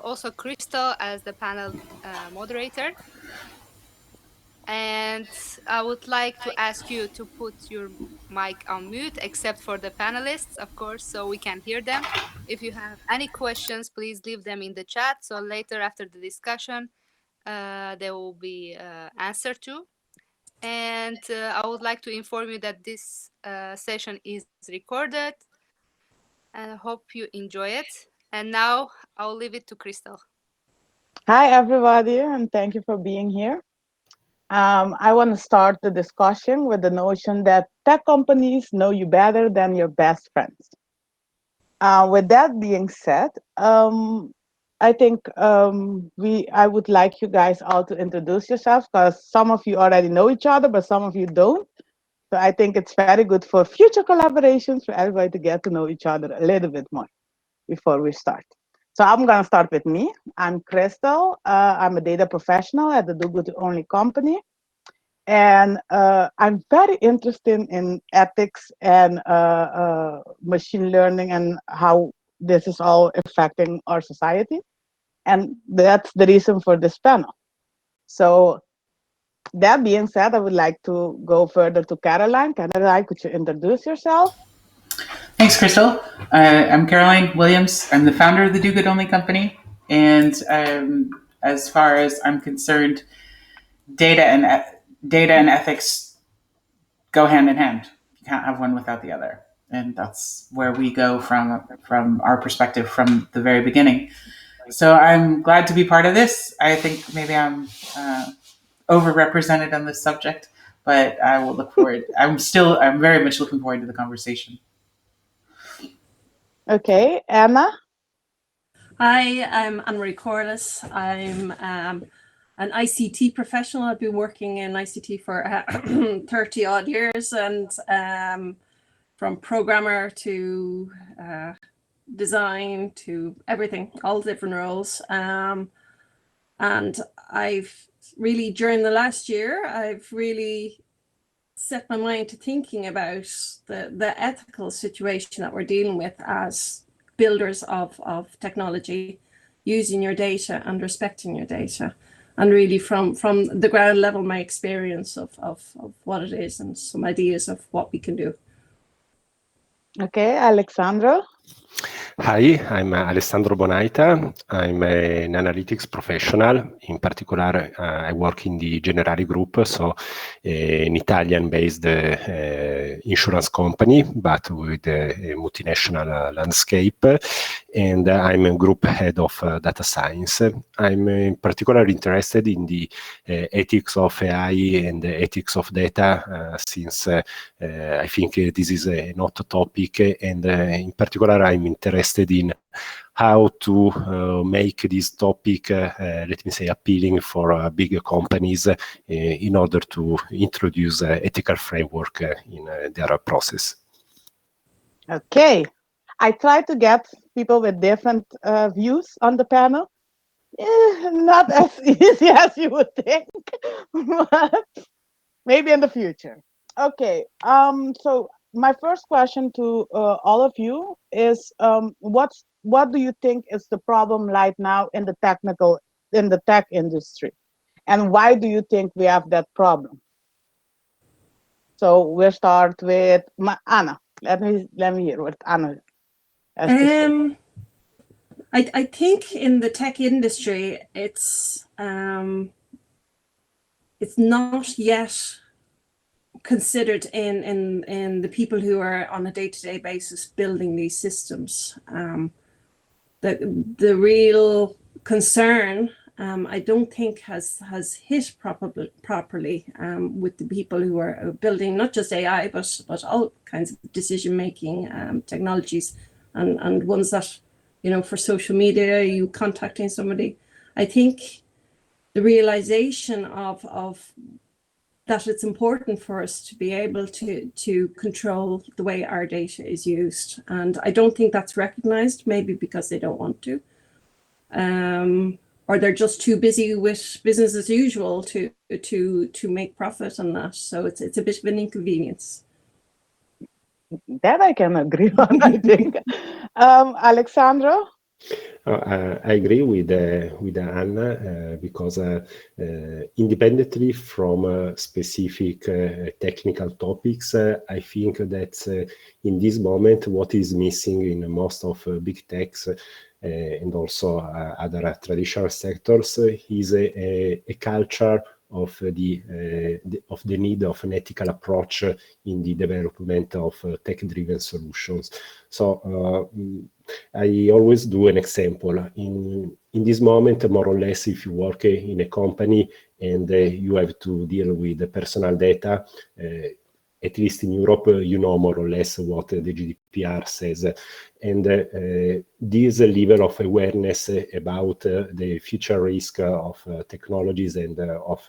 also Crystal as the panel moderator. And I would like to ask you to put your mic on mute, except for the panelists, of course, so we can hear them. If you have any questions, please leave them in the chat. So later after the discussion, they will be answered to. And I would like to inform you that this session is recorded, and I hope you enjoy it. And now I'll leave it to Crystal. Hi, everybody, and thank you for being here. I want to start the discussion with the notion that tech companies know you better than your best friends. With that being said, I think I would like you guys all to introduce yourselves, because some of you already know each other, but some of you don't. So I think it's very good for future collaborations for everybody to get to know each other a little bit more before we start. So I'm going to start with me. I'm Crystal. I'm a data professional at the Do Good Only company. And I'm very interested in ethics and machine learning and how this is all affecting our society. And that's the reason for this panel. So that being said, I would like to go further to Caroline. Caroline, could you introduce yourself? Thanks, Crystal. I'm Caroline Williams. I'm the founder of the Do Good Only company. And as far as I'm concerned, data and ethics go hand in hand. You can't have one without the other. And that's where we go from our perspective from the very beginning. So I'm glad to be part of this. I think maybe I'm overrepresented on this subject, but I will look forward. I'm very much looking forward to the conversation. Okay, Anna. Hi, I'm Anne-Marie Corless. I'm an ICT professional. I've been working in ICT for 30 odd years, and from programmer to design to everything, all different roles. And I've really, during the last year, I've really set my mind to thinking about the ethical situation that we're dealing with as builders of technology, using your data and respecting your data. And really from the ground level, my experience of what it is and some ideas of what we can do. Okay, Alessandro. Hi, I'm Alessandro Bonaita. I'm an analytics professional. In particular, I work in the Generali Group, so an Italian-based insurance company, but with a multinational landscape. And I'm a group head of data science. I'm in particular interested in the ethics of AI and the ethics of data, since I think this is a hot topic. And in particular, I'm interested in how to make this topic, let me say, appealing for bigger companies in order to introduce ethical framework in their process. Okay. I try to get people with different views on the panel. Not as easy as you would think, but maybe in the future. Okay. So my first question to all of you is, what do you think is the problem right now in the tech industry, and why do you think we have that problem? So we'll start with Anna. Let me hear what Anna has to say. I think in the tech industry, it's not yet considered in the people who are on a day-to-day basis building these systems. The real concern, I don't think has hit properly with the people who are building not just AI, but all kinds of decision-making technologies and ones that, you know, for social media, you contacting somebody. I think the realization of that it's important for us to be able to control the way our data is used. And I don't think that's recognized, maybe because they don't want to. Or they're just too busy with business as usual to make profit on that. So it's a bit of an inconvenience. That I can agree on, I think. Alessandro? I agree with Anna because independently from specific technical topics, I think that in this moment what is missing in most of big techs and also other traditional sectors is a culture of of the need of an ethical approach in the development of tech-driven solutions. So I always do an example. In this moment, more or less, if you work in a company and you have to deal with the personal data, at least in Europe, you know more or less what the GDPR says. And this level of awareness about the future risk of technologies and of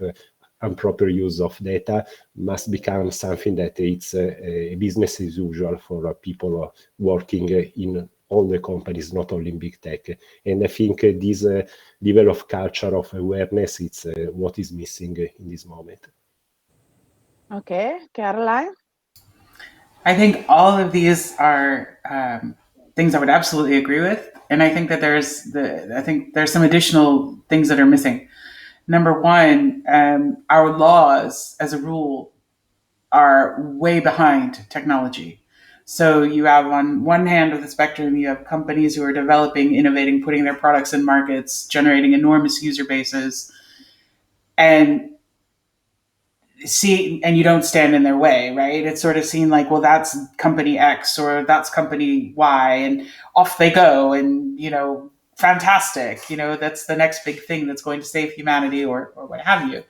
improper use of data must become something that it's a business as usual for people working in all the companies, not only in big tech. And I think this level of culture of awareness, it's what is missing in this moment. Okay, Caroline? I think all of these are things I would absolutely agree with, and I think that there's some additional things that are missing. Number one, our laws, as a rule, are way behind technology. So you have on one hand of the spectrum, you have companies who are developing, innovating, putting their products in markets, generating enormous user bases, and you don't stand in their way, right? It's sort of seen like, well, that's company X or that's company Y, and off they go, and fantastic, that's the next big thing that's going to save humanity, or what have you.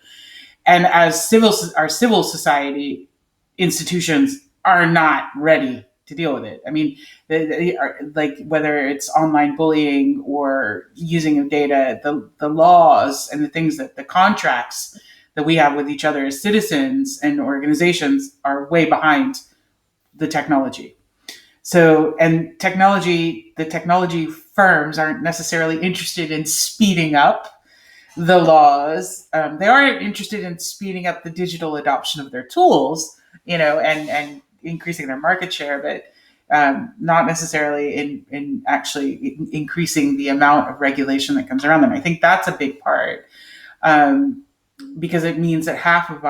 And as our civil society institutions are not ready to deal with it. I mean, they are, like, whether it's online bullying or using of data, the laws and the things that the contracts that we have with each other as citizens and organizations are way behind the technology. So, and the technology firms aren't necessarily interested in speeding up the laws. They are interested in speeding up the digital adoption of their tools, and increasing their market share, but not necessarily in actually increasing the amount of regulation that comes around them. I think that's a big part, because it means that half of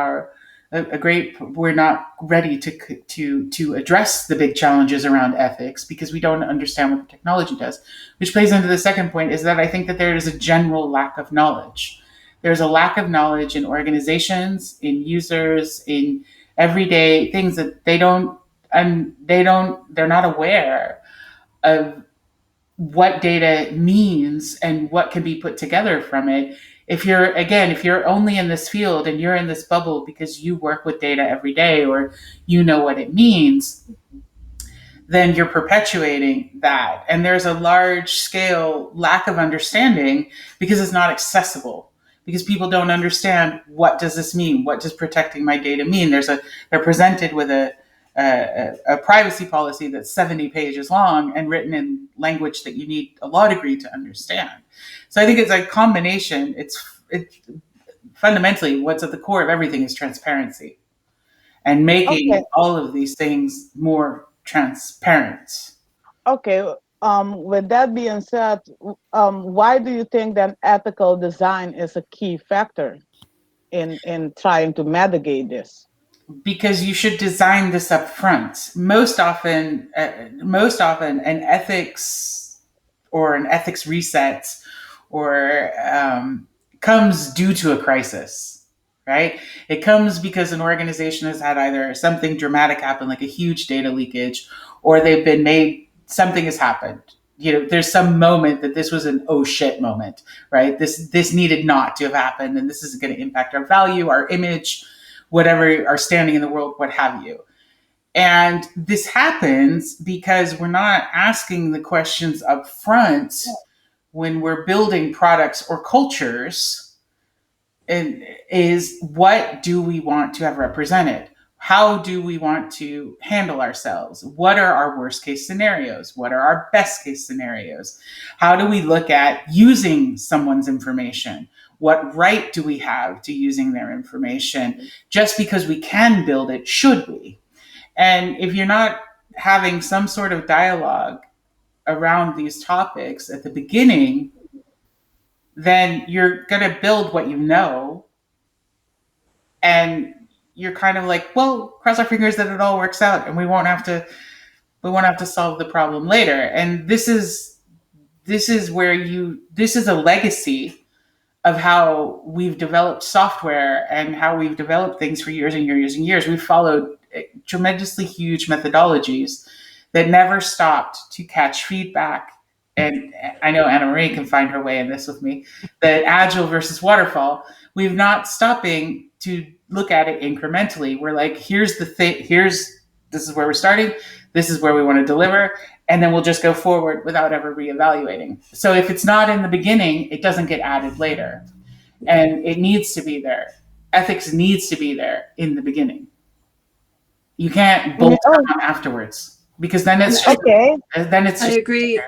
we're not ready to address the big challenges around ethics because we don't understand what the technology does, which plays into the second point, is that I think that there is a general lack of knowledge. There's a lack of knowledge in organizations, in users, in everyday things that they're not aware of what data means and what can be put together from it. If you're only in this field and you're in this bubble because you work with data every day, or you know what it means, then you're perpetuating that. And there's a large scale lack of understanding because it's not accessible, because people don't understand, what does this mean? What does protecting my data mean? They're presented with a privacy policy that's 70 pages long and written in language that you need a law degree to understand. So I think it's a combination. It's fundamentally, what's at the core of everything is transparency, and Okay, making all of these things more transparent. okay. With that being said, why do you think that ethical design is a key factor in trying to mitigate this? Because you should design this up front. Most often, an ethics reset or comes due to a crisis, right? It comes because an organization has had either something dramatic happen, like a huge data leakage, or something has happened. There's some moment that this was an oh shit moment, right? This needed not to have happened, and this is going to impact our value, our image, whatever, our standing in the world, what have you. And this happens because we're not asking the questions up front when we're building products or cultures, and is, what do we want to have represented? How do we want to handle ourselves? What are our worst case scenarios? What are our best case scenarios? How do we look at using someone's information? What right do we have to using their information? Just because we can build it, should we? And if you're not having some sort of dialogue around these topics at the beginning, then you're going to build what you know. And you're kind of like, well, cross our fingers that it all works out and we won't have to solve the problem later. And this is a legacy of how we've developed software and how we've developed things for years and years and years. We've followed tremendously huge methodologies that never stopped to catch feedback. And I know Anna Marie can find her way in this with me, the agile versus waterfall. We've not stopping to look at it incrementally. We're like, here's the thing, this is where we're starting, this is where we want to deliver, and then we'll just go forward without ever reevaluating. So if it's not in the beginning, it doesn't get added later. And it needs to be there. Ethics needs to be there in the beginning. You can't bolt it on afterwards, because then it's just, okay. I agree,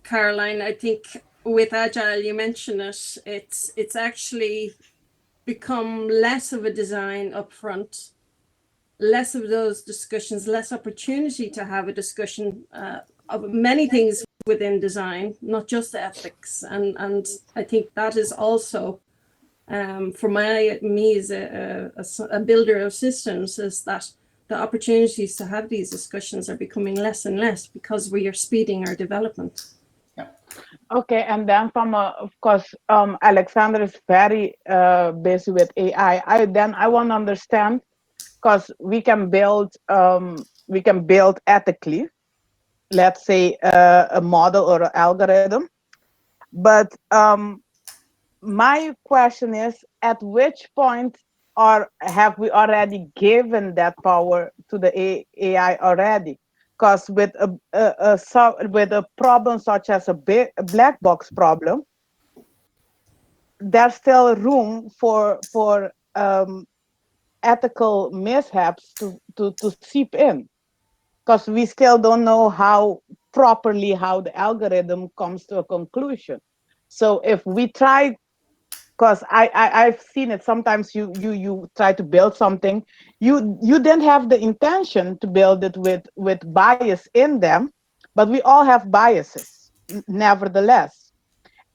Caroline. I think with Agile, you mentioned it's actually become less of a design upfront, less of those discussions, less opportunity to have a discussion of many things within design, not just ethics. And I think that is also, for me as a builder of systems, is that the opportunities to have these discussions are becoming less and less because we are speeding our development. Okay, and then of course, Alexander is very busy with AI. I want to understand, because we can build ethically, let's say a model or an algorithm. But my question is, at which point have we already given that power to the AI already? Because with a problem such as a black box problem, there's still room for ethical mishaps to seep in, because we still don't know how the algorithm comes to a conclusion. So if we try, because I've seen it sometimes, you try to build something, you didn't have the intention to build it with bias in them, but we all have biases nevertheless.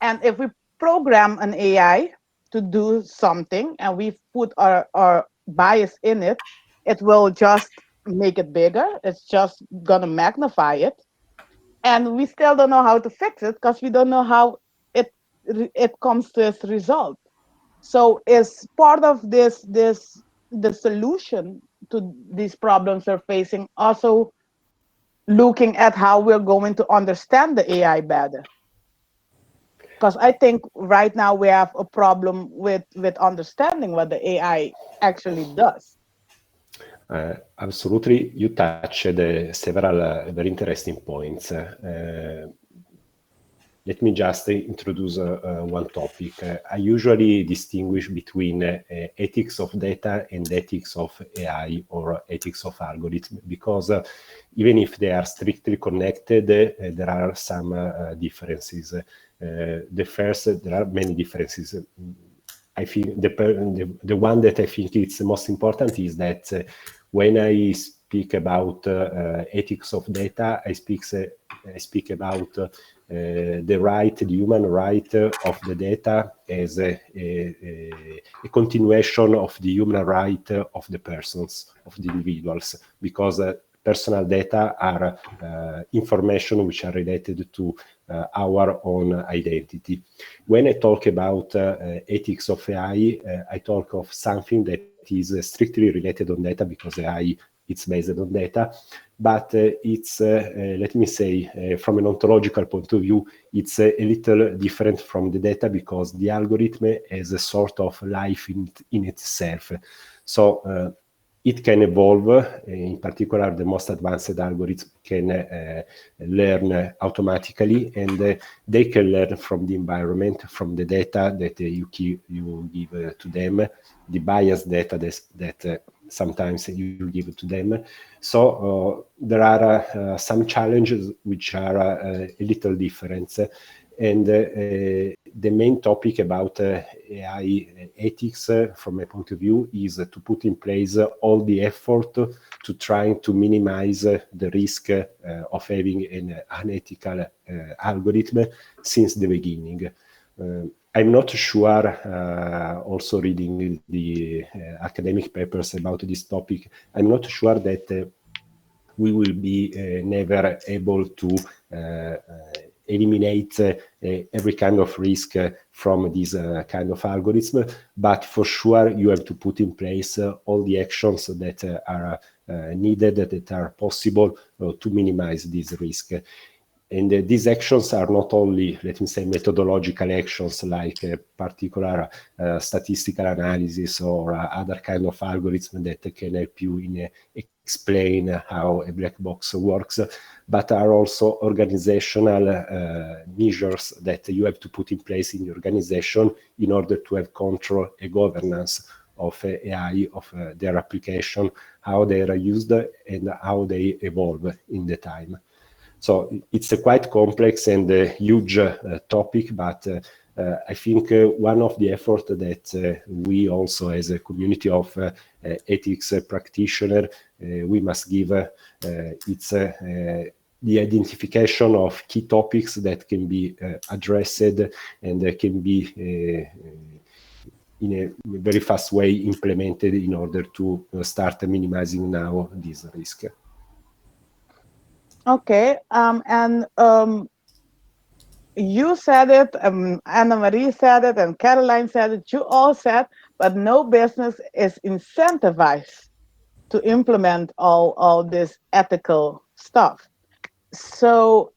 And if we program an AI to do something and we put our bias in it, it will just make it bigger. It's just gonna magnify it. And we still don't know how to fix it because we don't know how it comes to its result. So is part of the solution to these problems we're facing also looking at how we're going to understand the AI better? Because I think right now we have a problem with understanding what the AI actually does. Absolutely, you touched several very interesting points. Let me just introduce one topic. I usually distinguish between ethics of data and ethics of AI or ethics of algorithm, because even if they are strictly connected, there are some differences. The first, there are many differences. I think the one that I think it's the most important is that when I speak about ethics of data, I speak about the human right of the data as a continuation of the human right of the persons, of the individuals, because personal data are information which are related to our own identity. When I talk about ethics of AI, I talk of something that is strictly related on data, because AI it's based on data, but it's, let me say, from an ontological point of view, it's a little different from the data, because the algorithm has a sort of life in itself. So it can evolve. In particular, the most advanced algorithms can learn automatically, and they can learn from the environment, from the data that you give to them, the biased data that sometimes you give to them. So there are some challenges which are a little different. And the main topic about AI ethics, from my point of view, is to put in place all the effort to try to minimize the risk of having an unethical algorithm since the beginning. I'm not sure, also reading the academic papers about this topic, I'm not sure that we will be never able to eliminate every kind of risk from this kind of algorithm, but for sure you have to put in place all the actions that are needed, that are possible to minimize this risk. And these actions are not only, let me say, methodological actions like particular statistical analysis or other kind of algorithm that can help you in explain how a black box works, but are also organizational measures that you have to put in place in the organization in order to have control and governance of AI, of their application, how they are used and how they evolve in the time. So it's a quite complex and huge topic, but I think one of the efforts that we also as a community of ethics practitioners, we must give it's the identification of key topics that can be addressed and can be in a very fast way implemented in order to start minimizing now this risk. Okay, you said it, Anna Marie said it, and Caroline said it, you all said, but no business is incentivized to implement all this ethical stuff. So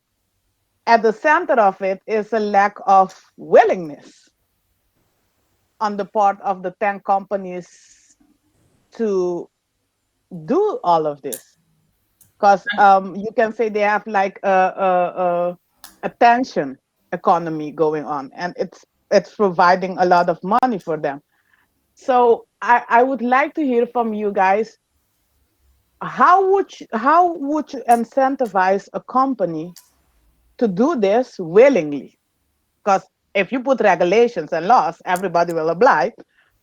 at the center of it is a lack of willingness on the part of the 10 companies to do all of this. Because you can say they have like a attention economy going on, and it's providing a lot of money for them. So I would like to hear from you guys. How would you incentivize a company to do this willingly? Because if you put regulations and laws, everybody will oblige.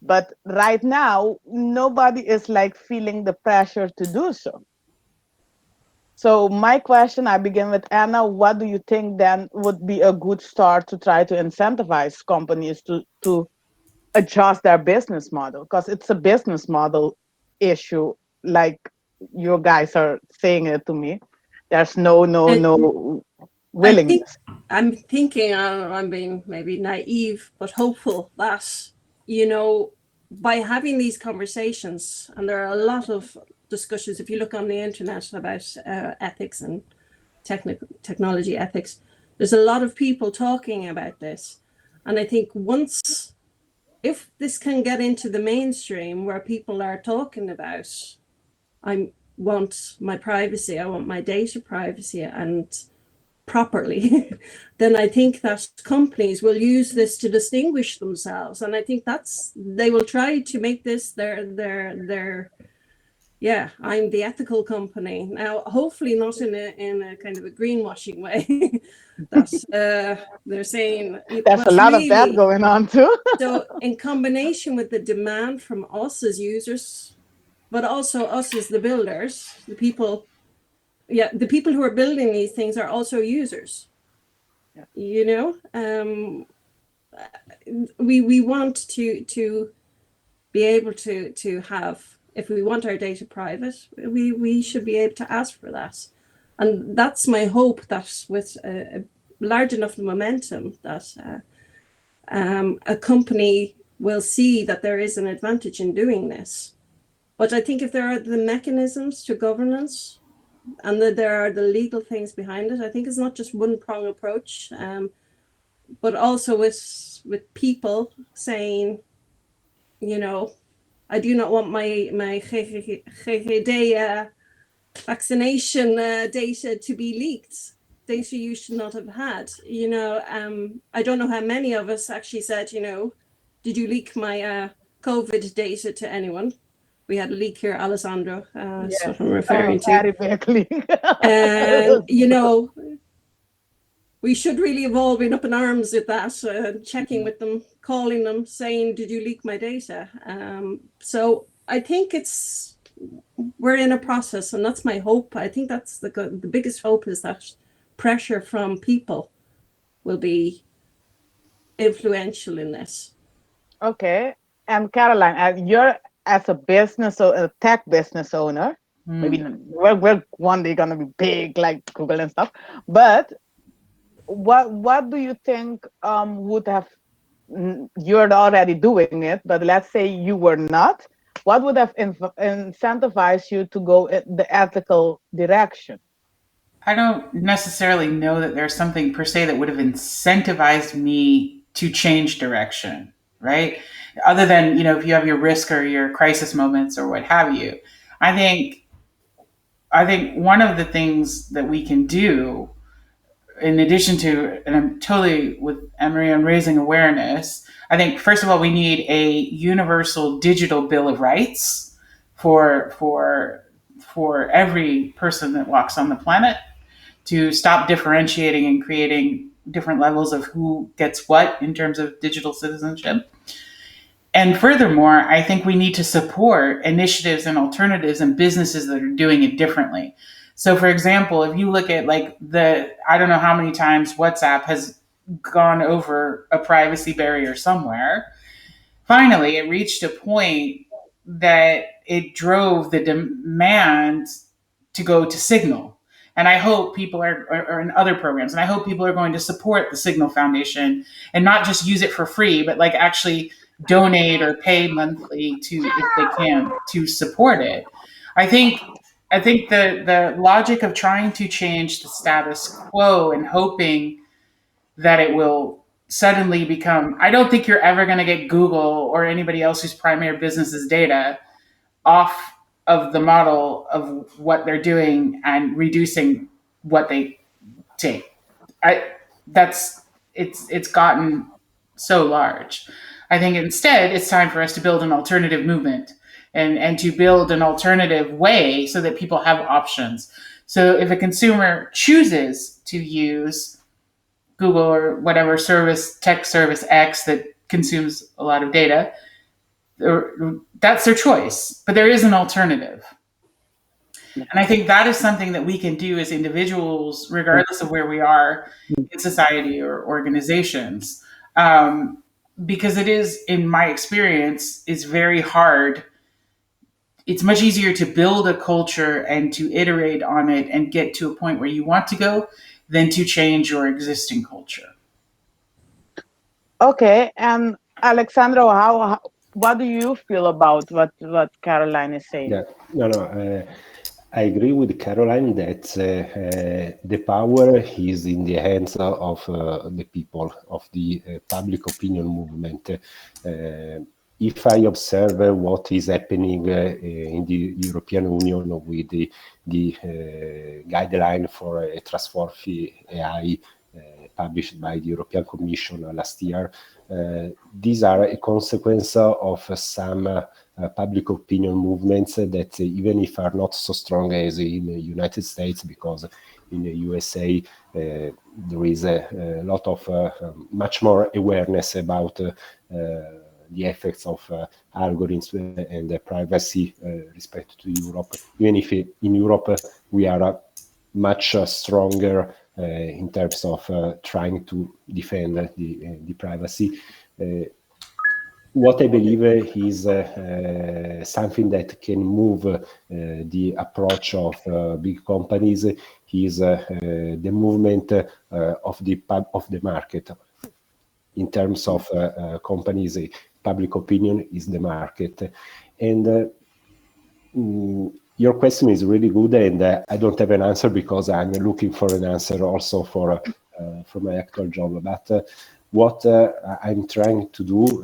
But right now, nobody is like feeling the pressure to do so. So my question, I begin with Anna. What do you think then would be a good start to try to incentivize companies to adjust their business model? Because it's a business model issue, like you guys are saying it to me. There's no I think willingness. I'm thinking, I'm being maybe naive, but hopeful that, by having these conversations, and there are a lot of discussions, if you look on the internet about ethics and technology ethics, there's a lot of people talking about this. And I think if this can get into the mainstream where people are talking about, I want my privacy, I want my data privacy, and properly, then I think that companies will use this to distinguish themselves. And I think they will try to make this their I'm the ethical company. Now, hopefully not in a kind of a greenwashing way that they're saying. There's a But lot of that really, going on too. so in combination with the demand from us as users, but also us as the builders, the people who are building these things are also users. Yeah. We want to be able to have, if we want our data private, we should be able to ask for that. And that's my hope, that with a large enough momentum that a company will see that there is an advantage in doing this. But I think if there are the mechanisms to governance and that there are the legal things behind it, I think it's not just one prong approach, but also with people saying, I do not want my GGD vaccination data to be leaked. Data you should not have had. I don't know how many of us actually said, did you leak my COVID data to anyone? We had a leak here, Alessandro, Yes. what I'm referring to. Very quickly. And, we should really have all been up in arms with that, checking with them, calling them, saying, "Did you leak my data?" So I think we're in a process, and that's my hope. I think that's the biggest hope, is that pressure from people will be influential in this. Okay. And Caroline, you're as a a tech business owner, maybe we're one day gonna be big like Google and stuff. But what do you think would have you're already doing it, but let's say you were not, what would have incentivized you to go in the ethical direction? I don't necessarily know that there's something per se that would have incentivized me to change direction, right? Other than, if you have your risk or your crisis moments or what have you. I think one of the things that we can do, in addition to, and I'm totally with Emery on raising awareness, I think first of all we need a universal digital bill of rights for every person that walks on the planet, to stop differentiating and creating different levels of who gets what in terms of digital citizenship. And furthermore, I think we need to support initiatives and alternatives and businesses that are doing it differently. So, for example, if you look at I don't know how many times WhatsApp has gone over a privacy barrier somewhere. Finally, it reached a point that it drove the demand to go to Signal. And I hope people are in other programs, and I hope people are going to support the Signal Foundation and not just use it for free, but actually donate or pay monthly if they can, to support it. I think the logic of trying to change the status quo and hoping that it will suddenly become, I don't think you're ever going to get Google or anybody else whose primary business is data off of the model of what they're doing and reducing what they take. It's gotten so large. I think instead it's time for us to build an alternative movement and to build an alternative way so that people have options. So if a consumer chooses to use Google or whatever tech service X that consumes a lot of data, that's their choice, but there is an alternative. And I think that is something that we can do as individuals, regardless of where we are in society or organizations. Because it is, in my experience, it's very hard. It's much easier to build a culture and to iterate on it and get to a point where you want to go than to change your existing culture. Okay, and Alessandro, what do you feel about what Caroline is saying? Yeah, no, I agree with Caroline that the power is in the hands of the people, of the public opinion movement. If I observe what is happening in the European Union with the guideline for a trustworthy AI published by the European Commission last year, these are a consequence of some public opinion movements that, even if are not so strong as in the United States, because in the USA there is a lot of much more awareness about the effects of algorithms and privacy respect to Europe. Even if in Europe we are much stronger in terms of trying to defend the privacy. What I believe is something that can move the approach of big companies is the movement of the market. In terms of companies, public opinion is the market. And your question is really good, and I don't have an answer because I'm looking for an answer also for my actual job. But what I'm trying to do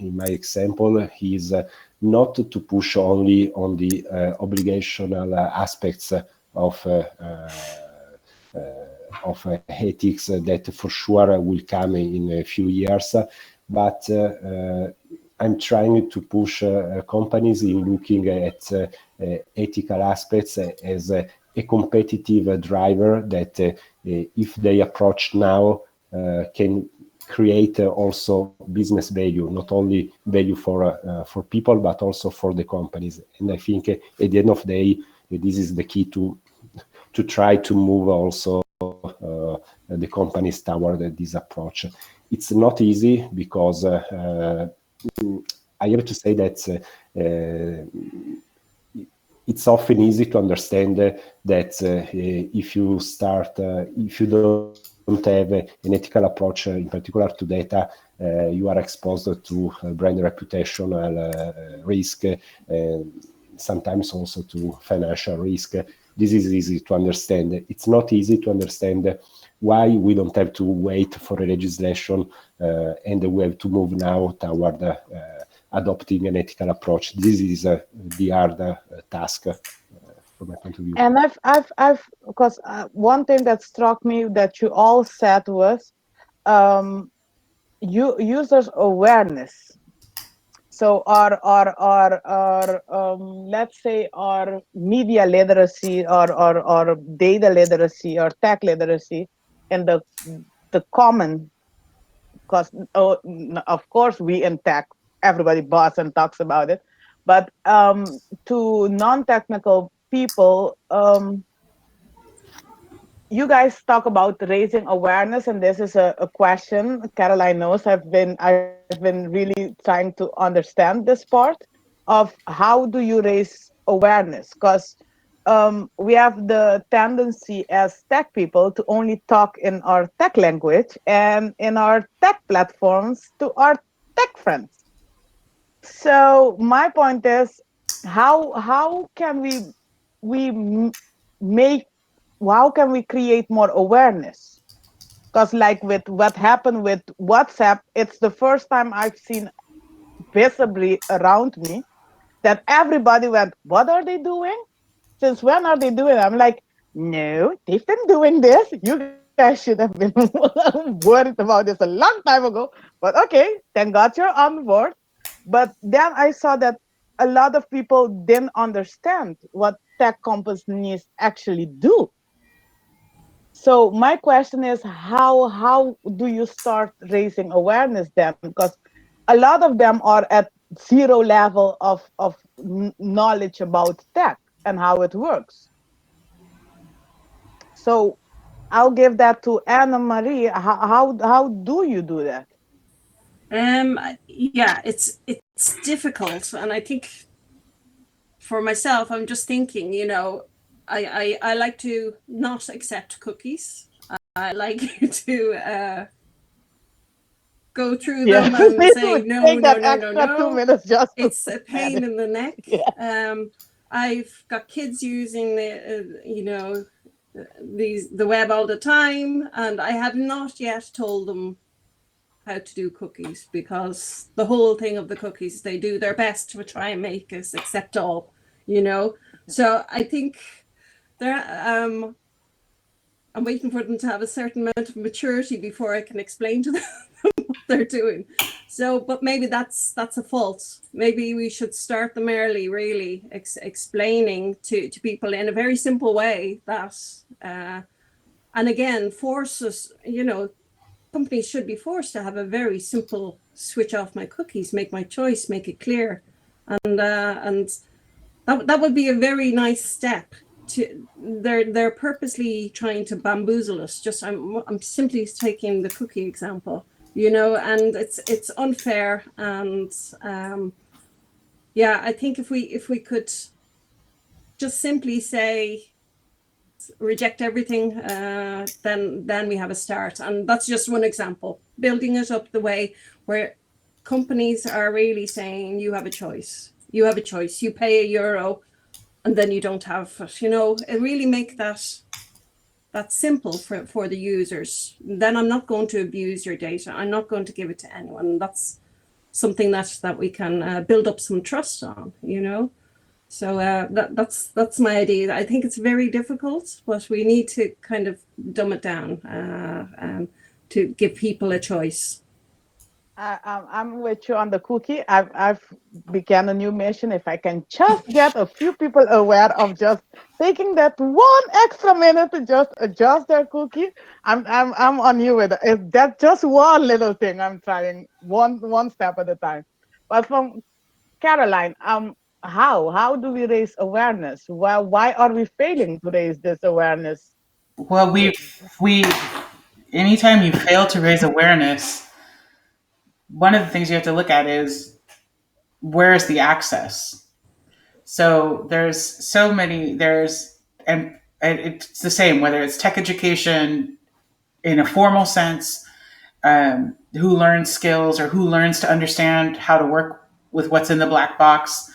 in my example is not to push only on the obligational aspects of ethics that for sure will come in a few years, but I'm trying to push companies in looking at ethical aspects as a competitive driver that if they approach now can create also business value, not only value for people, but also for the companies. And I think at the end of the day, this is the key to try to move also the companies toward this approach. It's not easy because I have to say that it's often easy to understand that if you don't have an ethical approach, in particular to data, you are exposed to brand reputational risk, sometimes also to financial risk. This is easy to understand. It's not easy to understand why we don't have to wait for a legislation and we have to move now toward adopting an ethical approach. This is the hard task from my point of view. And because one thing that struck me that you all said was users awareness. So our let's say our media literacy or data literacy or tech literacy in the common, because of course we in tech, everybody boss and talks about it, but to non-technical people, you guys talk about raising awareness, and this is a question Caroline knows. I've been really trying to understand this part of how do you raise awareness, because we have the tendency as tech people to only talk in our tech language and in our tech platforms to our tech friends. So my point is, how can we make how can we create more awareness? Because like with what happened with WhatsApp, it's the first time I've seen visibly around me that everybody went, what are they doing? Since when are they doing it? I'm like, no, they've been doing this. You guys should have been worried about this a long time ago. But okay, thank God you're on board. But then I saw that a lot of people didn't understand what tech companies actually do. So my question is, how do you start raising awareness then? Because a lot of them are at zero level of knowledge about tech and how it works. So I'll give that to Anna Marie. How do you do that? Yeah, it's difficult, and I think for myself, I'm just thinking, I like to not accept cookies. I like to go through them and say no, Take no, that no, no, extra 2 minutes no. just It's a pain in the neck. Yeah. I've got kids using the web all the time, and I have not yet told them how to do cookies, because the whole thing of the cookies, they do their best to try and make us accept all, So I think there, I'm waiting for them to have a certain amount of maturity before I can explain to them what they're doing. So, but maybe that's a fault. Maybe we should start them early, really explaining to people in a very simple way that, and again, force us, companies should be forced to have a very simple switch off my cookies, make my choice, make it clear. And that would be a very nice step. They're purposely trying to bamboozle us. I'm simply taking the cookie example, and it's unfair. And I think if we could just simply say reject everything, then we have a start. And that's just one example. Building it up the way where companies are really saying you have a choice. You have a choice. You pay €1 and then you don't have it, and really make that simple for the users. Then I'm not going to abuse your data. I'm not going to give it to anyone. That's something that we can build up some trust on, So that's my idea. I think it's very difficult, but we need to kind of dumb it down to give people a choice. I'm with you on the cookie. I've began a new mission. If I can just get a few people aware of just taking that one extra minute to just adjust their cookie, I'm on you with it. If that's just one little thing, I'm trying one step at a time. But from Caroline, how do we raise awareness? Why are we failing to raise this awareness? Well, we anytime you fail to raise awareness, one of the things you have to look at is where is the access. So there's so many and it's the same whether it's tech education in a formal sense, who learns skills or who learns to understand how to work with what's in the black box,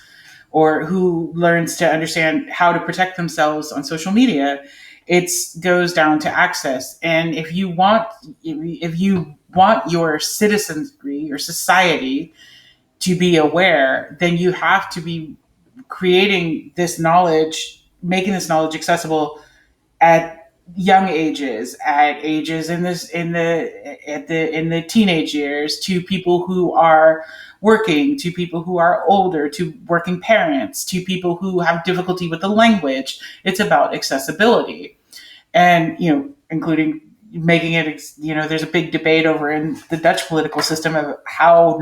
or who learns to understand how to protect themselves on social media. It goes down to access. And if you want your citizenry, your society to be aware, then you have to be creating this knowledge, making this knowledge accessible at young ages, at ages in the teenage years, to people who are working, to people who are older, to working parents, to people who have difficulty with the language. It's about accessibility, and including making it. There's a big debate over in the Dutch political system of how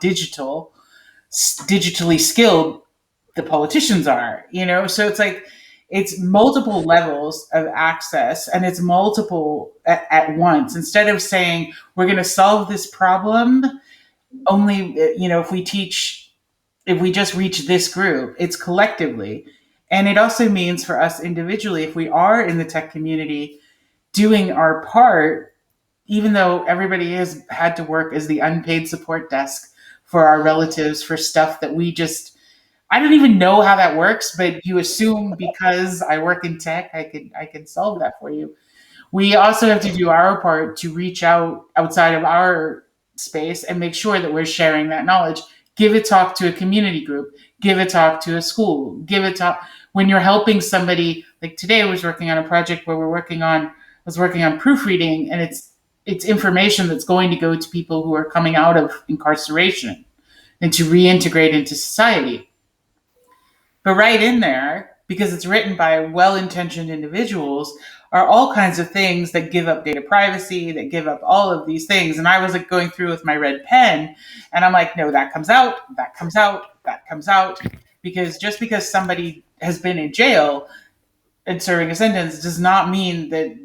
digitally skilled the politicians are, so it's like it's multiple levels of access, and it's multiple at once. Instead of saying we're going to solve this problem only, if we just reach this group, it's collectively. And it also means for us individually, if we are in the tech community doing our part, even though everybody has had to work as the unpaid support desk for our relatives for stuff that we just, I don't even know how that works, but you assume because I work in tech, I can solve that for you. We also have to do our part to reach out outside of our space and make sure that we're sharing that knowledge. Give a talk to a community group, give a talk to a school, give a talk when you're helping somebody. Like today I was working on a project where I was working on proofreading, and it's information that's going to go to people who are coming out of incarceration and to reintegrate into society. But right in there, because it's written by well intentioned individuals, are all kinds of things that give up data privacy, that give up all of these things. And I was like going through with my red pen, and I'm like, no, that comes out, that comes out, that comes out. Because just because somebody has been in jail and serving a sentence does not mean that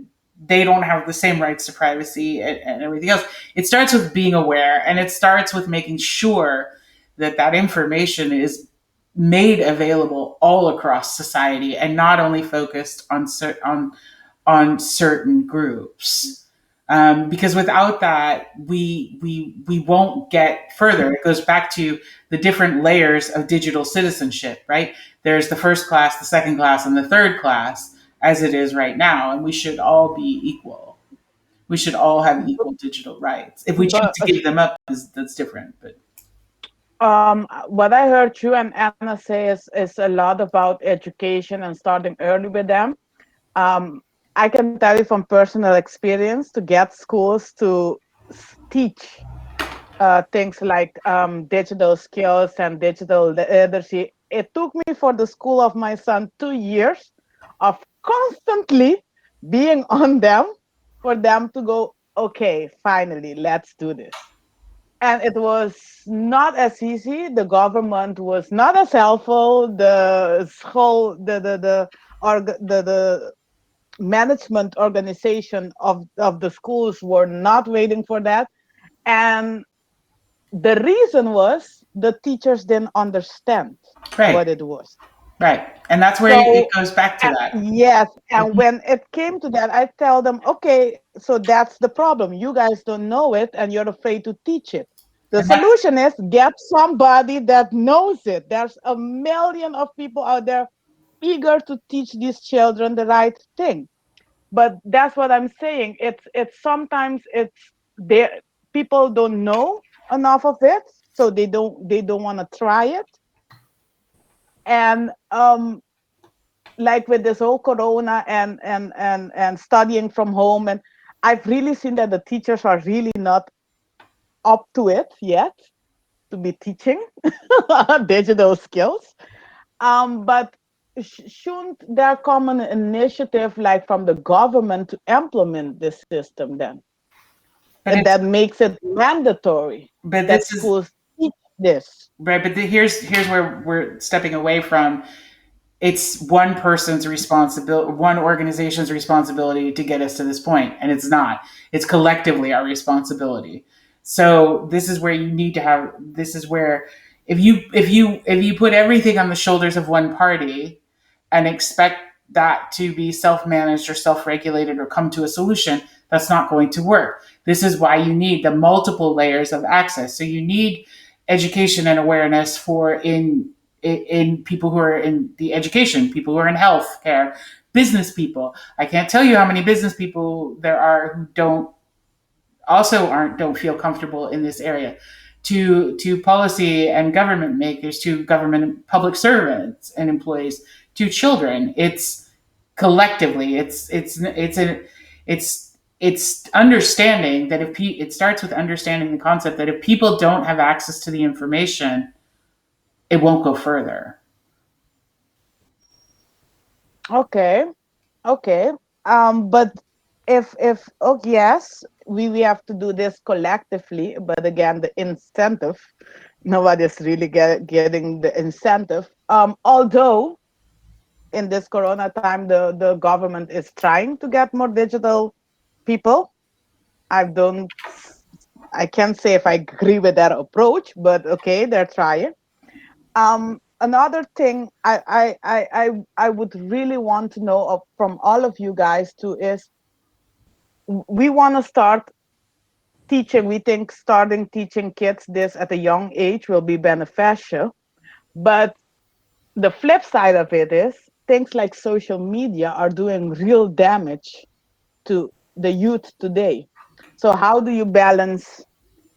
they don't have the same rights to privacy and everything else. It starts with being aware, and it starts with making sure that that information is made available all across society and not only focused on certain groups. Because without that, we won't get further. It goes back to the different layers of digital citizenship, right? There's the first class, the second class, and the third class, as it is right now, and we should all be equal. We should all have equal digital rights. If we choose But to give them up, that's different. But what I heard you and Anna say is a lot about education and starting early with them. Um, I can tell you from personal experience to get schools to teach things like digital skills and digital literacy. It took me for the school of my son 2 years of constantly being on them for them to go, okay, finally, let's do this. And it was not as easy. The government was not as helpful. The school, the management organization of the schools were not waiting for that. And the reason was the teachers didn't understand right, what it was. right, and that's where it So goes back to that. yes, and when it came to that, I tell them, okay, so that's the problem. You guys don't know it, and you're afraid to teach it. The And that's solution is get somebody that knows it. There's a million of people out there eager to teach these children the right thing. But that's what I'm saying. It's sometimes it's there. People don't know enough of it, so they don't want to try it. And like with this whole corona and studying from home, and I've really seen that the teachers are really not up to it yet to be teaching digital skills. But shouldn't there come an initiative like from the government to implement this system then? But And it's that makes it mandatory but that this is schools teach this. right. But here's where we're stepping away from. It's one person's responsibility, one organization's responsibility to get us to this point, and it's not. It's collectively our responsibility. So this is where you need to have. This is where if you put everything on the shoulders of one party and expect that to be self-managed or self-regulated or come to a solution, that's not going to work. This is why you need the multiple layers of access. So you need education and awareness for in people who are in the education, people who are in healthcare, business people. I can't tell you how many business people there are who don't feel comfortable in this area. To policy and government makers, to government public servants and employees, to children. It's collectively. It's understanding that it starts with understanding the concept that if people don't have access to the information, it won't go further. Okay, okay. But if oh yes, we have to do this collectively. But again, the incentive, nobody's really getting the incentive. Although in this Corona time, the government is trying to get more digital people. I don't. I can't say if I agree with that approach, but okay, they're trying. Another thing I would really want to know from all of you guys too is we want to start teaching. We think starting teaching kids this at a young age will be beneficial, but the flip side of it is things like social media are doing real damage to the youth today. So how do you balance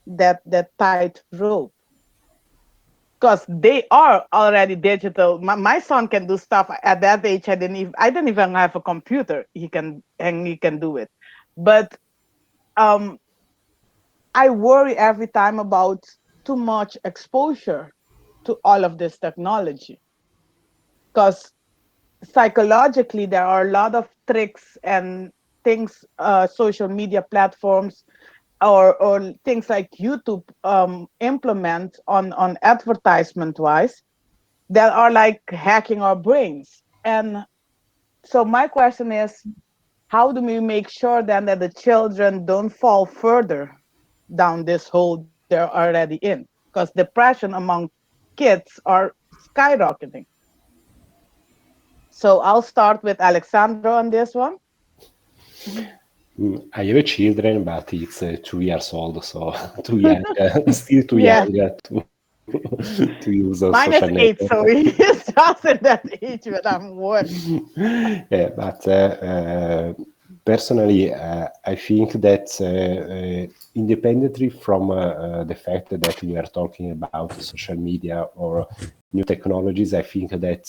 that tightrope? Because they are already digital. My son can do stuff at that age. I didn't even have a computer. He can do it. But um, I worry every time about too much exposure to all of this technology. Because psychologically, there are a lot of tricks and things, social media platforms or things like YouTube implement on advertisement wise that are like hacking our brains. And so my question is, how do we make sure then that the children don't fall further down this hole they're already in? Because depression among kids are skyrocketing. So I'll start with Alexandro on this one. I have a children, but it's 2 years old, so too young, still too Yeah, young to use mine social is 8, network. so he's just in that age, but I'm worried. Yeah, but personally, I think that independently from the fact that we are talking about social media or new technologies, I think that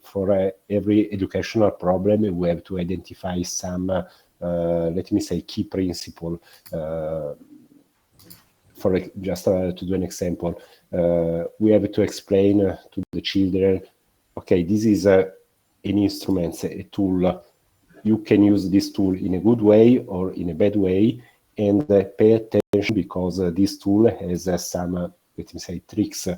for every educational problem, we have to identify some, let me say, key principle. Just to do an example, we have to explain to the children, okay, this is an instrument, a tool. You can use this tool in a good way or in a bad way, and pay attention because this tool has some, let me say, tricks,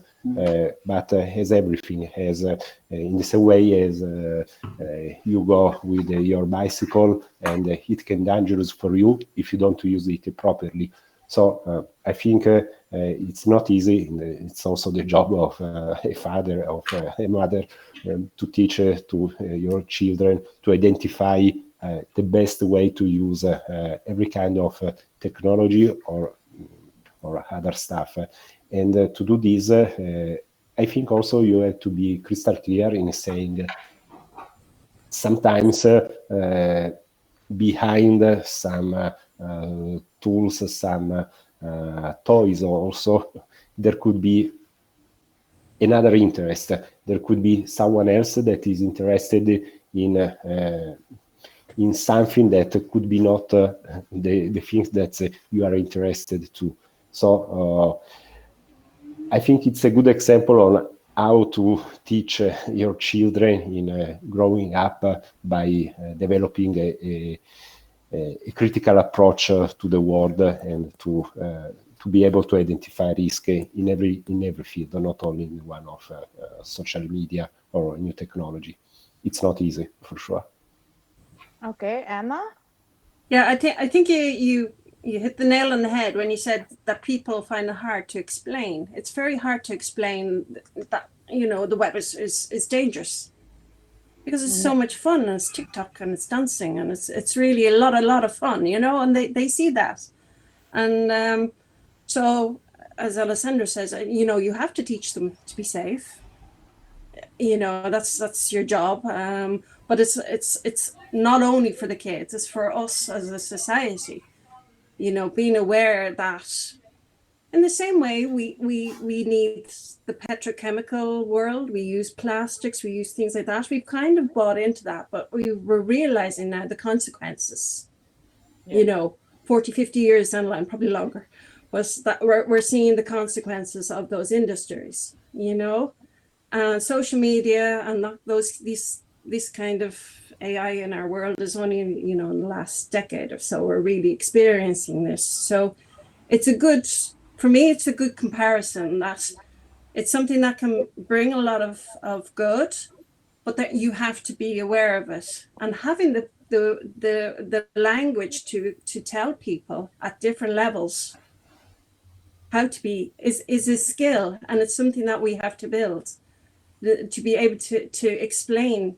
but has everything. Has in the same way as you go with your bicycle, and it can be dangerous for you if you don't use it properly. So I think it's not easy. It's also the job of a father, of a mother, to teach to your children to identify the best way to use every kind of technology or other stuff. And to do this, I think also you have to be crystal clear in saying sometimes behind some tools, some toys also, there could be another interest. There could be someone else that is interested in in something that could be not the things that you are interested to. So I think it's a good example on how to teach your children in growing up by developing a critical approach to the world and to be able to identify risk in every field, not only in one of social media or new technology. It's not easy, for sure. Okay, Anna? Yeah, I think you hit the nail on the head when you said that people find it hard to explain. It's very hard to explain that, the web is dangerous because it's so much fun, and it's TikTok and it's dancing and it's really a lot of fun, and they see that. And so, as Alessandro says, you have to teach them to be safe. That's your job. But it's not only for the kids; it's for us as a society. Being aware that, in the same way, we need the petrochemical world. We use plastics. We use things like that. We've kind of bought into that, but we're realizing now the consequences. Yeah. 40, 50 years down the line, probably longer, was that we're seeing the consequences of those industries. Social media and this kind of AI in our world is only in the last decade or so we're really experiencing this. So for me it's a good comparison, that it's something that can bring a lot of good, but that you have to be aware of it, and having the language to tell people at different levels how to be is a skill, and it's something that we have to build. To be able to explain,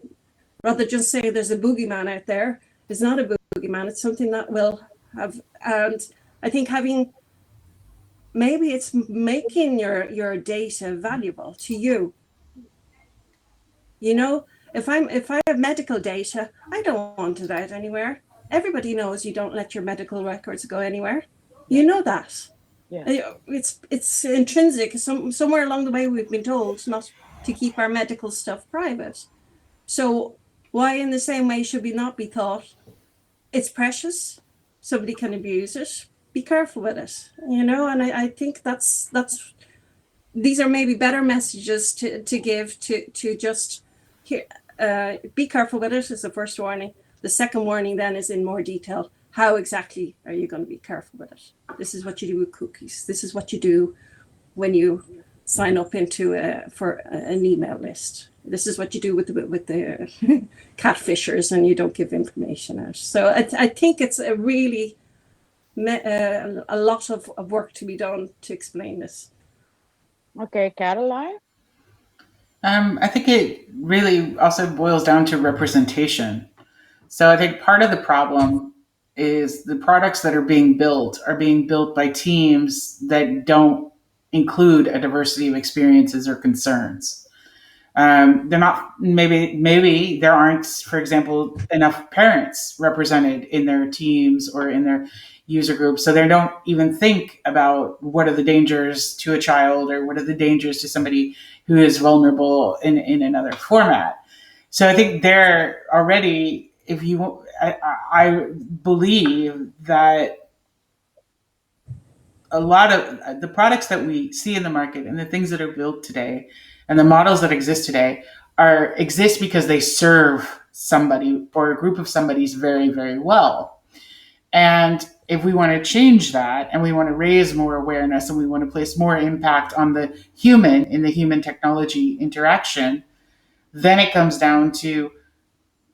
rather just say there's a boogeyman out there. It's not a boogeyman. It's something that will have, and I think maybe it's making your data valuable to you. If I have medical data, I don't want it out anywhere. Everybody knows you don't let your medical records go anywhere. You know that. Yeah. It's intrinsic. Somewhere along the way we've been told not to keep our medical stuff private. So why in the same way should we not be thought it's precious, somebody can abuse it, be careful with it, and I think that's these are maybe better messages to give to just here, be careful with it is the first warning. The second warning then is in more detail. How exactly are you going to be careful with it? This is what you do with cookies. This is what you do when you sign up for an email list. This is what you do with the catfishers, and you don't give information out. So I think it's a really a lot of work to be done to explain this. Okay, Caroline? I think it really also boils down to representation. So I think part of the problem is the products that are being built by teams that don't include a diversity of experiences or concerns. They're not, maybe there aren't, for example, enough parents represented in their teams or in their user groups. So they don't even think about what are the dangers to a child or what are the dangers to somebody who is vulnerable in another format. So I think they're already, I believe that a lot of the products that we see in the market and the things that are built today and the models that exist today exist because they serve somebody or a group of somebody's very, very well. And if we want to change that and we want to raise more awareness and we want to place more impact on the human in the human technology interaction, then it comes down to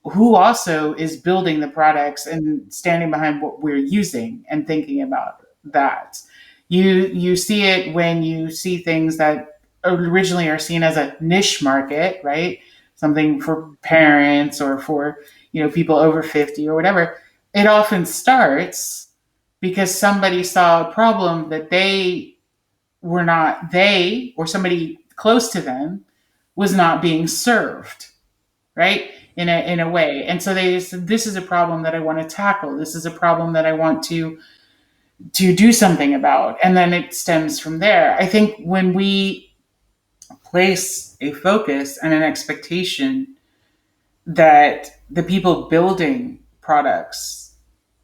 who also is building the products and standing behind what we're using and thinking about that. You see it when you see things that originally are seen as a niche market, right? Something for parents or for people over 50 or whatever. It often starts because somebody saw a problem that they or somebody close to them was not being served, right? In a way. And so they said, this is a problem that I want to tackle. This is a problem that I want to do something about. And then it stems from there. I think when we place a focus and an expectation that the people building products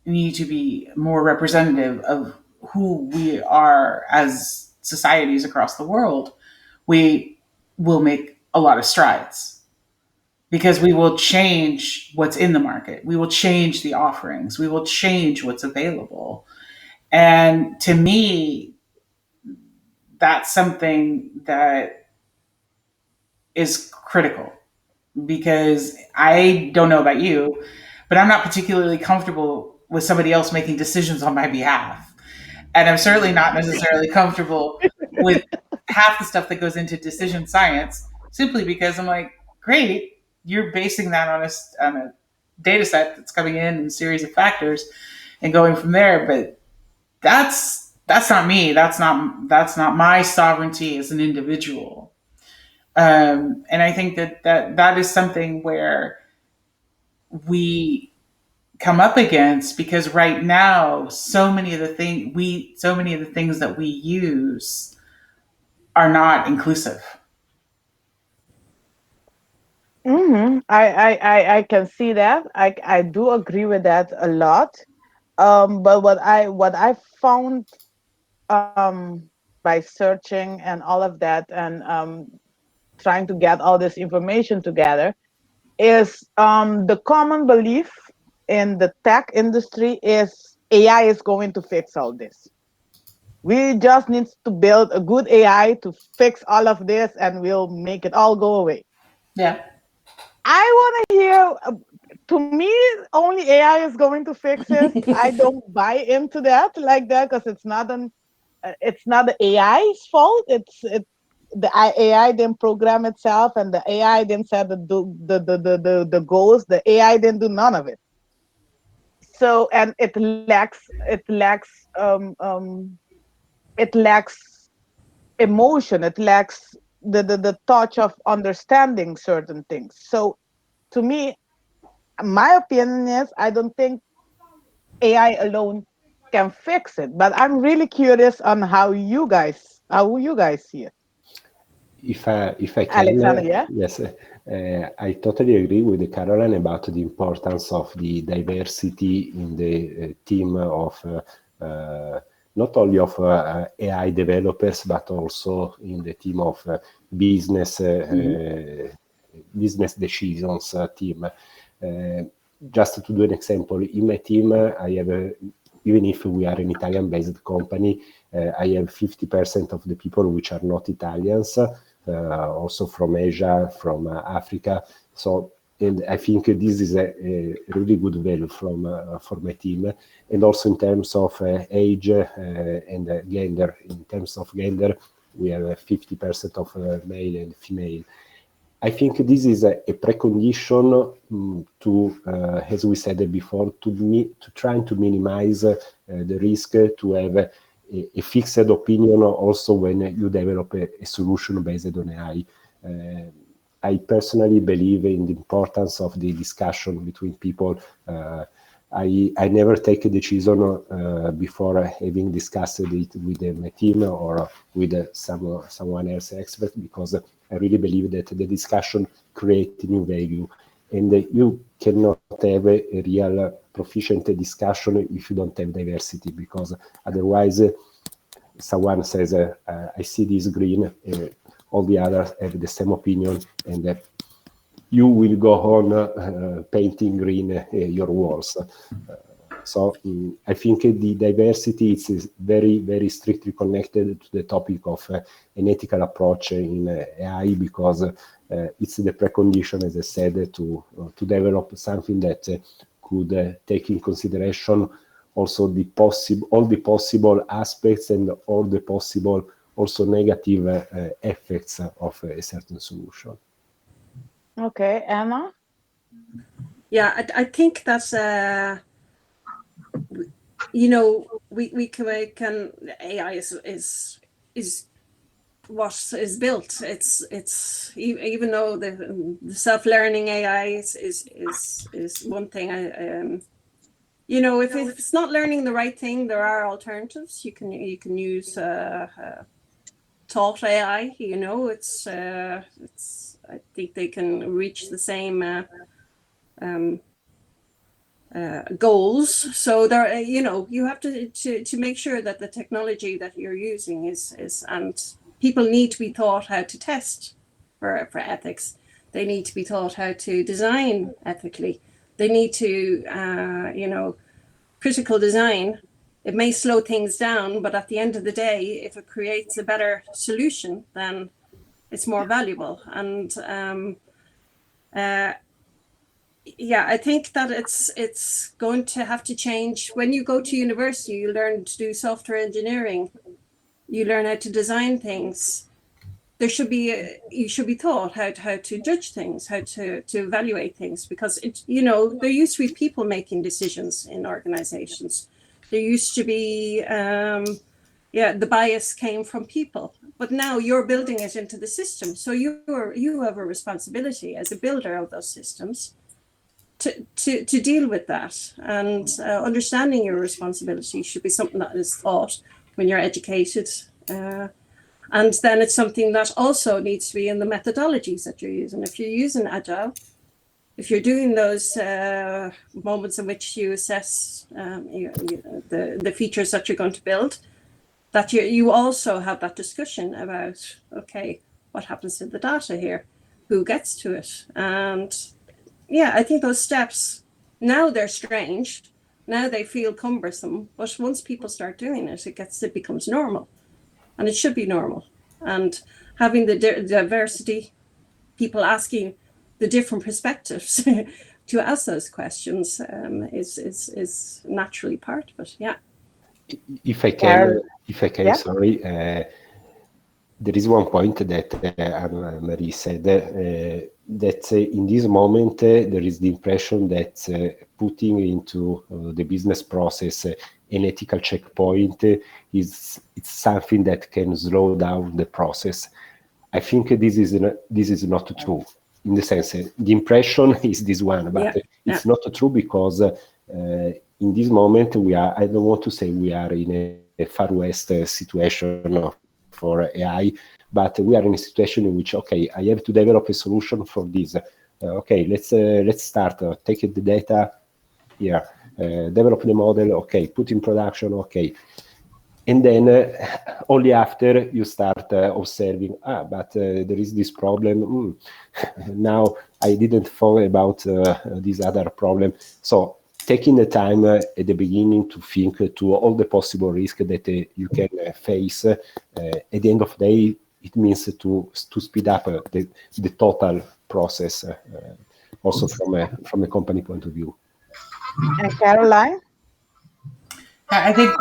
need to be more representative of who we are as societies across the world, we will make a lot of strides because we will change what's in the market. We will change the offerings. We will change what's available. And to me, that's something that is critical because I don't know about you, but I'm not particularly comfortable with somebody else making decisions on my behalf. And I'm certainly not necessarily comfortable with half the stuff that goes into decision science simply because I'm like, great, you're basing that on a data set that's coming in and a series of factors and going from there. But that's not me. That's not my sovereignty as an individual. And I think that is something where we come up against because right now so many of the things that we use are not inclusive. I can see that. I do agree with that a lot. But what I found by searching and all of that and trying to get all this information together is the common belief in the tech industry is AI is going to fix all this. We just need to build a good AI to fix all of this and we'll make it all go away. Yeah. I want to hear, to me, only AI is going to fix it. I don't buy into that like that because it's not the AI's fault. The AI didn't program itself, and the AI didn't set the goals. The AI didn't do none of it. So, and it lacks emotion. It lacks the touch of understanding certain things. So, to me, my opinion is I don't think AI alone can fix it. But I'm really curious on how you guys see it. If I can, Alexander, yeah? yes, I totally agree with Caroline about the importance of the diversity in the team of not only of AI developers, but also in the team of business decisions team. Just to do an example, in my team, I have even if we are an Italian-based company, I have 50% of the people which are not Italians, also from Asia, from Africa. So, and I think this is a really good value for my team. And also in terms of age and gender. In terms of gender, we have 50% of male and female. I think this is a precondition to, as we said before, to trying to minimize the risk to have a fixed opinion also when you develop a solution based on AI. I personally believe in the importance of the discussion between people. I never take a decision before having discussed it with my team or with someone else expert, because I really believe that the discussion creates new value, and you cannot have a real proficient discussion if you don't have diversity, because otherwise someone says, I see this green, all the others have the same opinion, and you will go on painting green your walls. So I think the diversity is very, very strictly connected to the topic of an ethical approach in AI, because it's the precondition, as I said, to develop something that could take in consideration also all the possible aspects and all the possible also negative effects of a certain solution. Okay, Emma? Yeah, I think that's we can AI is what is built. It's even though the self-learning AI is one thing. If it's not learning the right thing, there are alternatives. You can use taught AI. It's I think they can reach the same goals. So there, you have to make sure that the technology that you're using is and people need to be taught how to test for ethics. They need to be taught how to design ethically. They need to, critical design. It may slow things down, but at the end of the day, if it creates a better solution, then it's more valuable. And I think that it's going to have to change. When you go to university, you learn to do software engineering. You learn how to design things. You should be taught how to judge things, how to evaluate things, because there used to be people making decisions in organizations. There used to be the bias came from people, but now you're building it into the system. So you have a responsibility as a builder of those systems to deal with that, and understanding your responsibility should be something that is taught when you're educated. And then it's something that also needs to be in the methodologies that you're using. If you're using Agile, if you're doing those moments in which you assess the features that you're going to build, that you also have that discussion about, okay, what happens to the data here? Who gets to it? And I think those steps, now they're strange. Now they feel cumbersome. But once people start doing it, it becomes normal. And it should be normal. And having the diversity, people asking the different perspectives to ask those questions is naturally part of it. Yeah. If I can, Yeah. sorry, there is one point that Anne-Marie said, that in this moment there is the impression that putting into the business process an ethical checkpoint it's something that can slow down the process. I think this is not true. In the sense, the impression is this one, but it's not true, because in this moment I don't want to say we are in a far west situation for AI, but we are in a situation in which, okay, I have to develop a solution for this. Okay, let's start. Take the data here, develop the model. Okay, put in production. Okay, and then only after you start observing. But there is this problem. Now I didn't thought about this other problem. So taking the time at the beginning to think to all the possible risks that you can face, at the end of the day, it means to speed up the total process, also from a company point of view. And Caroline? I think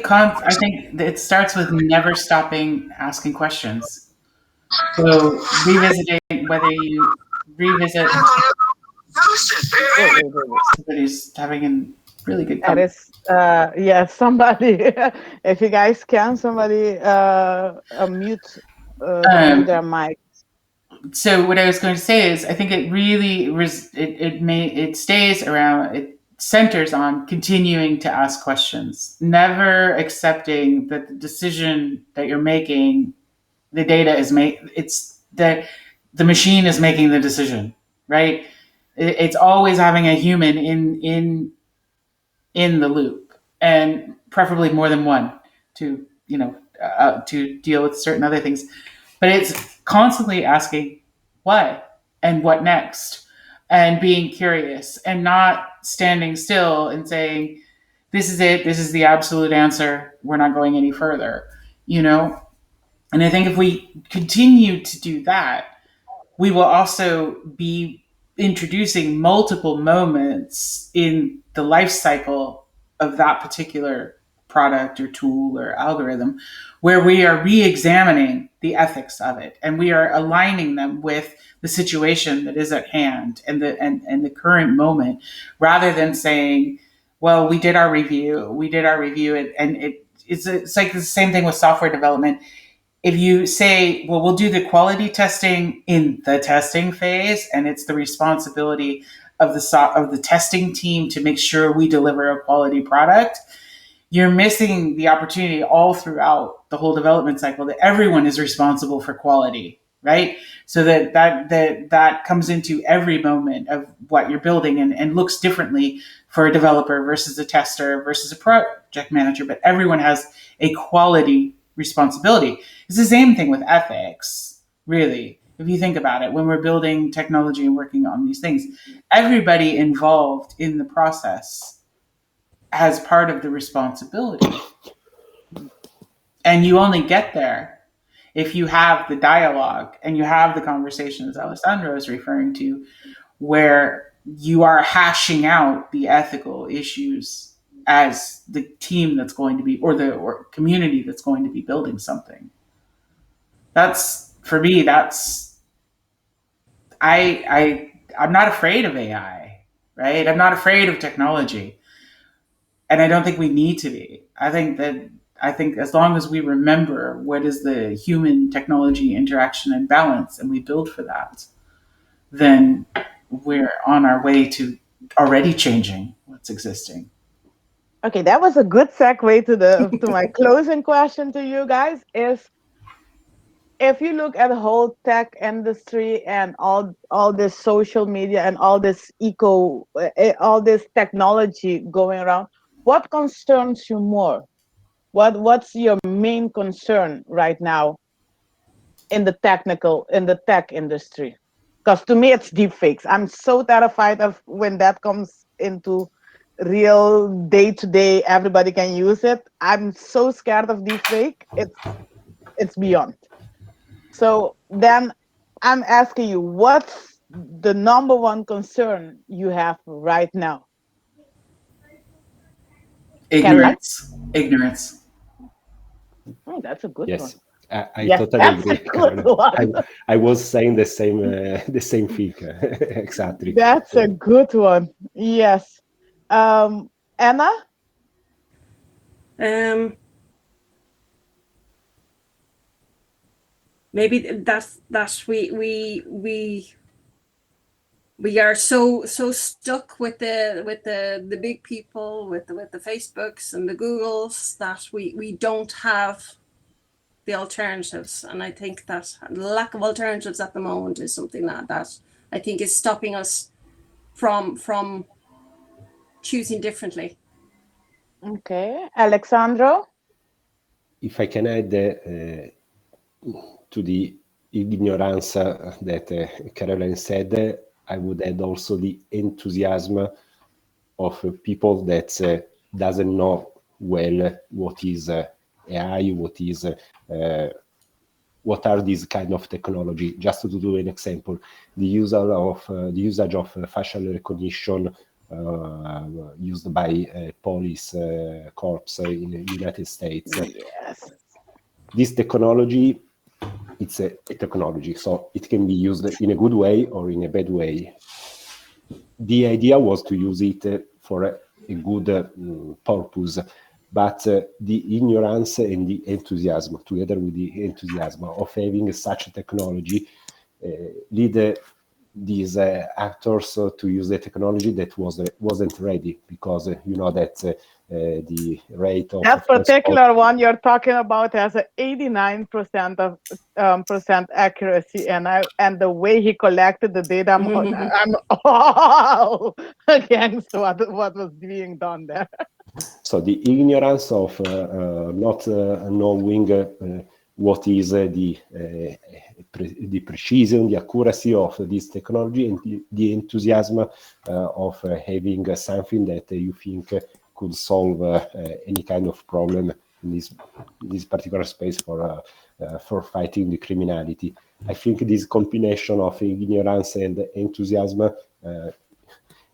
that it starts with never stopping asking questions. So revisiting whether you revisit. Somebody's having a really good That is, somebody, if you guys can, somebody mute their mic. So what I was going to say is, I think it really it stays around. It centers on continuing to ask questions, never accepting that the decision that you're making, the data is it's that the machine is making the decision, right? It's always having a human in the loop, and preferably more than one to to deal with certain other things. But it's constantly asking why and what next, and being curious and not standing still and saying, this is it, this is the absolute answer, we're not going any further, And I think if we continue to do that, we will also be introducing multiple moments in the life cycle of that particular product or tool or algorithm where we are re-examining the ethics of it, and we are aligning them with the situation that is at hand and the current moment, rather than saying, well, we did our review, and it's like the same thing with software development. If you say, well, we'll do the quality testing in the testing phase, and it's the responsibility of the testing team to make sure we deliver a quality product, you're missing the opportunity all throughout the whole development cycle that everyone is responsible for quality, right? So that comes into every moment of what you're building, and looks differently for a developer versus a tester versus a project manager, but everyone has a quality responsibility. It's the same thing with ethics, really. If you think about it, when we're building technology and working on these things, everybody involved in the process has part of the responsibility. And you only get there if you have the dialogue and you have the conversations Alessandro is referring to, where you are hashing out the ethical issues as the team that's going to be, or community that's going to be building something. That's, for me, that's, I'm not afraid of AI, right? I'm not afraid of technology. And I don't think we need to be. I think as long as we remember what is the human technology interaction and balance, and we build for that, then we're on our way to already changing what's existing. Okay, that was a good segue to my closing question to you guys. Is if you look at the whole tech industry and all this social media and all this all this technology going around, what concerns you more? What's your main concern right now in the tech industry? Because to me it's deepfakes. I'm so terrified of when that comes into real day-to-day, everybody can use it. I'm so scared of deepfake. It's beyond. So then I'm asking you, what's the number one concern you have right now? Caroline? Ignorance. Ignorance. Oh, that's a good one. Yes, I Yes, totally that's a agree, good Karen. one. I was saying the same thing, exactly. That's a good one. Yes. Anna? Um, maybe that we are so stuck with the big people, with the Facebooks and the Googles, that we don't have the alternatives. And I think that lack of alternatives at the moment is something that I think is stopping us from choosing differently. Okay. Alexandro? If I can add to the ignorance that Caroline said, I would add also the enthusiasm of people that doesn't know well what is AI, what are these kind of technology. Just to do an example, the usage of facial recognition used by police corps in the United States. Yes. This technology, it's a technology, so it can be used in a good way or in a bad way. The idea was to use it for a good purpose, but the ignorance and the enthusiasm, together with the enthusiasm of having such a technology, lead these actors to use the technology that wasn't ready, because you know that the rate of That particular one you're talking about has an 89% of percent accuracy, and the way he collected the data, I'm all against what was being done there. So the ignorance of not knowing what is the precision, the accuracy of this technology, and the enthusiasm of having something that you think could solve any kind of problem in this particular space for fighting the criminality. I think this combination of ignorance and enthusiasm,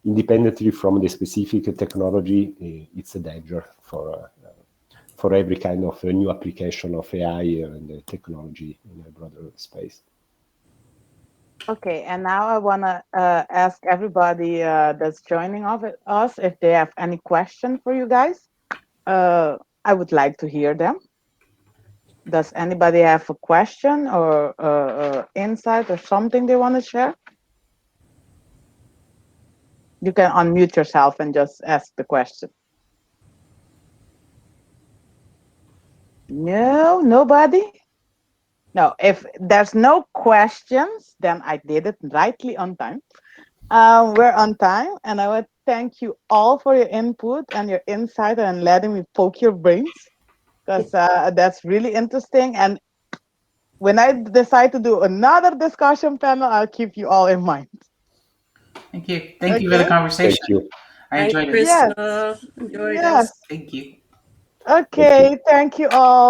independently from the specific technology, it's a danger for every kind of new application of AI and technology in a broader space. Okay, and now I want to ask everybody that's joining us if they have any question for you guys. I would like to hear them. Does anybody have a question or insight or something they want to share? You can unmute yourself and just ask the question. No, nobody? No, if there's no questions, then I did it rightly on time. We're on time, and I would thank you all for your input and your insight and letting me poke your brains because that's really interesting. And when I decide to do another discussion panel, I'll keep you all in mind. Thank you. Thank you for the Okay? conversation. Thank you. I Thanks, enjoyed it. Yes. Crystal. Enjoyed Yes. us. Thank you. Thank you. Okay. Thank you all.